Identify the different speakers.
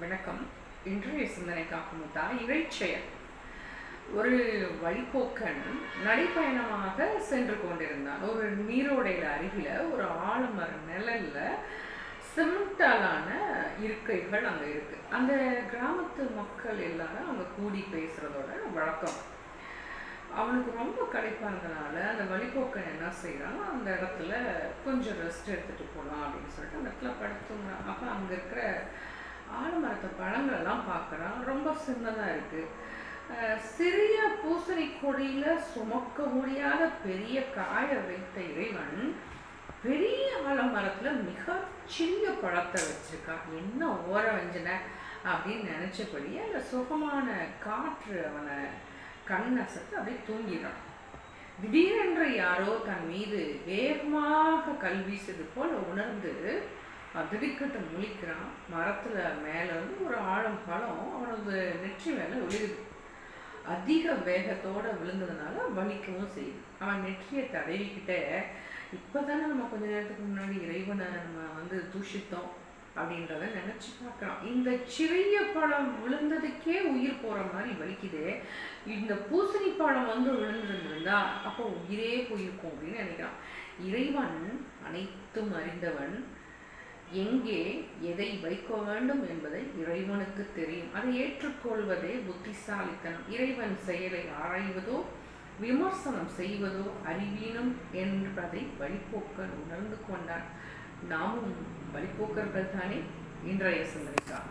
Speaker 1: வணக்கம். இன்றைய சிந்தனைக்காக முத்தா இறைச்செயல். ஒரு வழிப்போக்கன் நடைப்பயணமாக சென்று கொண்டிருந்தான். ஒரு நீரோடையில அருகில ஒரு ஆலமர நிழல்ல சிமெண்டாலான இருக்கைகள் அங்க இருக்கு. அந்த கிராமத்து மக்கள் எல்லாரும் அங்க கூடி பேசுறதோட வழக்கம். அவனுக்கு ரொம்ப களைப்பா இருந்தனால அந்த வழிப்போக்கன் என்ன செய்யறான், அந்த இடத்துல கொஞ்சம் ரெஸ்ட் எடுத்துட்டு போகலாம் அப்படின்னு சொல்லிட்டு அந்த இடத்துல படுத்துங்கிறான். அப்ப அங்க இருக்கிற ஆலமரத்து பழங்களெல்லாம் பார்க்குறான். ரொம்ப சின்னதாக இருக்குது. சிறிய பூசணி கொடியில் சுமக்க முடியாத பெரிய காய வைத்த இறைவன் பெரிய ஆலமரத்தில் மிக சின்ன பழத்தை வச்சிருக்கான். என்ன ஓர வஞ்சன அப்படின்னு நினச்சபடி அந்த சுகமான காற்று அவனை கண்ணசத்து அப்படியே தூங்கிடான். திடீரென்று யாரோ தன் மீது வேகமாக கல் வீசுது போல் உணர்ந்து திடுக்கிட்டு முழிக்கிறான். மரத்துல மேல இருந்து ஒரு ஆழம் பழம் அவனது நெற்றி மேல விழுகுது. அதிக வேகத்தோட விழுந்ததுனால வலிக்கவும் செய்யுது. அவன் நெற்றியை தடவிக்கிட்டே, இப்பதானே நம்ம கொஞ்ச நேரத்துக்கு முன்னாடி இறைவனை நம்ம தூஷித்தோம் அப்படின்றத நினைச்சு பார்க்கலாம். இந்த சிறிய பழம் விழுந்ததுக்கே உயிர் போற மாதிரி வலிக்குது. இந்த பூசணி பழம் விழுந்திருந்திருந்தா அப்போ உயிரே போயிருக்கும் அப்படின்னு நினைக்கிறான். இறைவன் அனைத்தும் அறிந்தவன். எங்கே எதை வைக்க வேண்டும் என்பதை இறைவனுக்கு தெரியும். அதை ஏற்றுக்கொள்வதே புத்திசாலித்தனம். இறைவன் செயலை ஆராய்வதோ விமர்சனம் செய்வதோ அறிவீனம் என்பதை வழிப்போக்கன் உணர்ந்து கொண்டார். நாமும் வழிப்போக்கர்கள் தானே? இன்றைய சிந்தனைக்காக